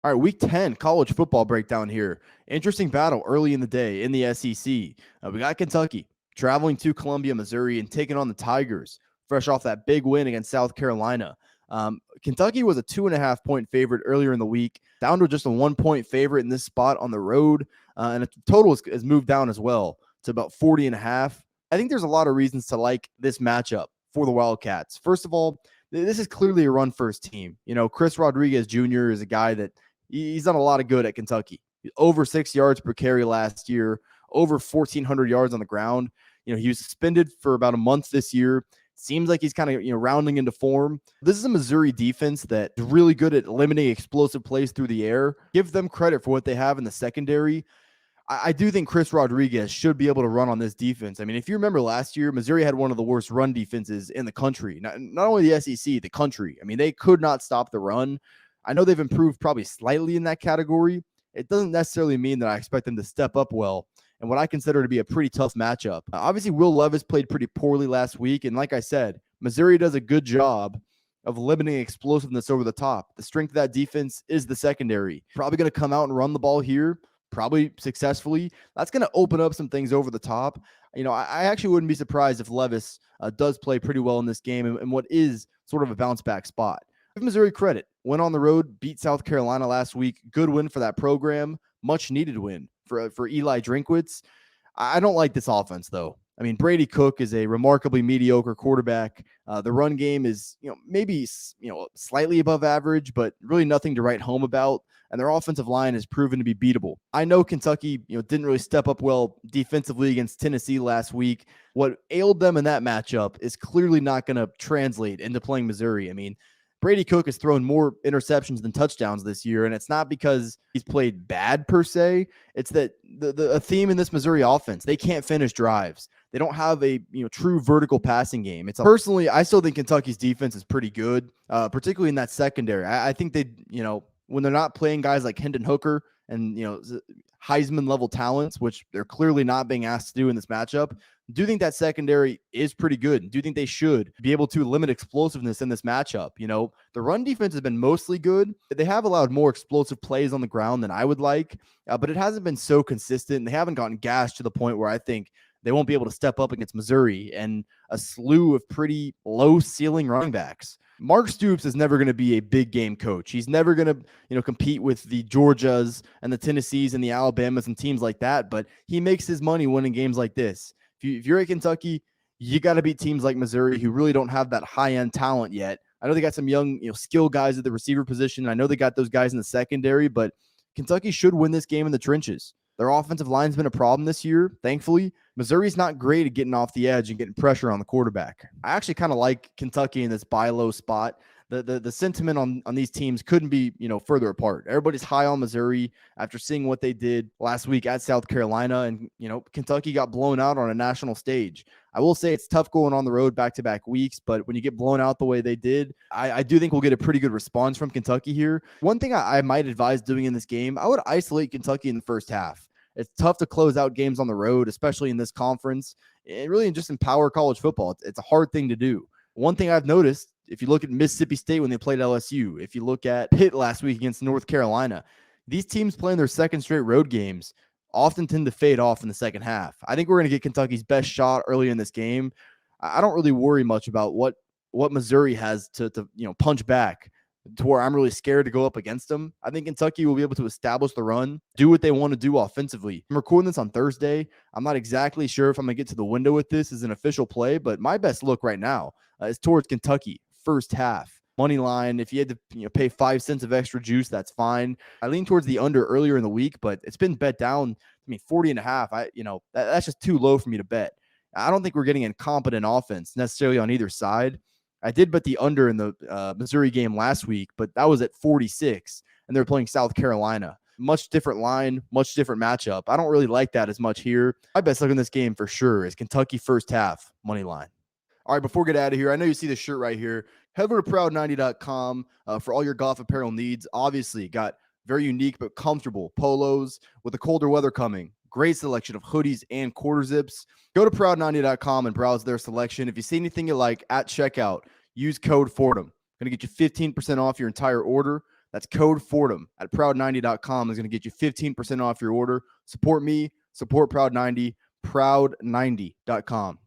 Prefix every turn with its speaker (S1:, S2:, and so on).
S1: All right, week 10 college football breakdown here. Interesting battle early in the day in the SEC. We got Kentucky traveling to Columbia, Missouri, and taking on the Tigers, fresh off that big win against South Carolina. Kentucky was a 2.5 point favorite earlier in the week, down to just a 1 point favorite in this spot on the road. And the total has moved down as well to about 40.5. I think there's a lot of reasons to like this matchup for the Wildcats. First of all, this is clearly a run first team. You know, Chris Rodriguez Jr. is a guy that he's done a lot of good at Kentucky. Over 6 yards per carry last year, over 1,400 yards on the ground. You know, he was suspended for about a month this year. Seems like he's kind of, rounding into form. This is a Missouri defense that is really good at limiting explosive plays through the air. Give them credit for what they have in the secondary. I do think Chris Rodriguez should be able to run on this defense. I mean, if you remember last year, Missouri had one of the worst run defenses in the country. Not only the SEC, the country. I mean, they could not stop the run. I know they've improved probably slightly in that category. It doesn't necessarily mean that I expect them to step up well and what I consider to be a pretty tough matchup. Obviously, Will Levis played pretty poorly last week. And like I said, Missouri does a good job of limiting explosiveness over the top. The strength of that defense is the secondary. Probably going to come out and run the ball here, probably successfully. That's going to open up some things over the top. I actually wouldn't be surprised if Levis does play pretty well in this game and what is sort of a bounce back spot. Give Missouri credit. Went on the road, beat South Carolina last week. Good win for that program. Much needed win for Eli Drinkwitz. I don't like this offense, though. I mean, Brady Cook is a remarkably mediocre quarterback. The run game is, maybe, slightly above average, but really nothing to write home about. And their offensive line has proven to be beatable. I know Kentucky, didn't really step up well defensively against Tennessee last week. What ailed them in that matchup is clearly not going to translate into playing Missouri. I mean, Brady Cook has thrown more interceptions than touchdowns this year, and it's not because he's played bad per se. It's that a theme in this Missouri offense, they can't finish drives. They don't have a true vertical passing game. Personally, I still think Kentucky's defense is pretty good, particularly in that secondary. I think they, when they're not playing guys like Hendon Hooker and Heisman level talents, which they're clearly not being asked to do in this matchup, do think that secondary is pretty good and do think they should be able to limit explosiveness in this matchup. The run defense has been mostly good. They have allowed more explosive plays on the ground than I would like, but it hasn't been so consistent. They haven't gotten gashed to the point where I think they won't be able to step up against Missouri and a slew of pretty low ceiling running backs. Mark Stoops is never going to be a big game coach. He's never going to, compete with the Georgias and the Tennessees and the Alabamas and teams like that, but he makes his money winning games like this. If you're at Kentucky, you got to beat teams like Missouri who really don't have that high-end talent yet. I know they got some young, skill guys at the receiver position. I know they got those guys in the secondary, but Kentucky should win this game in the trenches. Their offensive line's been a problem this year, thankfully. Missouri's not great at getting off the edge and getting pressure on the quarterback. I actually kind of like Kentucky in this buy low spot. The sentiment on these teams couldn't be, further apart. Everybody's high on Missouri after seeing what they did last week at South Carolina, and, Kentucky got blown out on a national stage. I will say it's tough going on the road back-to-back weeks, but when you get blown out the way they did, I do think we'll get a pretty good response from Kentucky here. One thing I might advise doing in this game, I would isolate Kentucky in the first half. It's tough to close out games on the road, especially in this conference, and really just in power college football. It's a hard thing to do. One thing I've noticed, if you look at Mississippi State when they played LSU, if you look at Pitt last week against North Carolina, these teams playing their second straight road games often tend to fade off in the second half. I think we're going to get Kentucky's best shot early in this game. I don't really worry much about what Missouri has to punch back to where I'm really scared to go up against them. I think Kentucky will be able to establish the run, do what they want to do offensively. I'm recording this on Thursday. I'm not exactly sure if I'm going to get to the window with this as an official play, but my best look right now is towards Kentucky first half. Money line, if you had to pay 5 cents of extra juice, that's fine. I lean towards the under earlier in the week, but it's been bet down. 40.5. That's just too low for me to bet. I don't think we're getting incompetent offense necessarily on either side. I did bet the under in the Missouri game last week, but that was at 46, and they're playing South Carolina. Much different line, much different matchup. I don't really like that as much here. My best look in this game for sure is Kentucky first half money line. All right, before we get out of here, I know you see the shirt right here. Head over to proud90.com for all your golf apparel needs. Obviously, got very unique but comfortable polos with the colder weather coming. Great selection of hoodies and quarter zips. Go to proud90.com and browse their selection. If you see anything you like at checkout, use code FORDHAM. Going to get you 15% off your entire order. That's code Fordham at proud90.com is going to get you 15% off your order. Support me, support Proud90, proud90.com.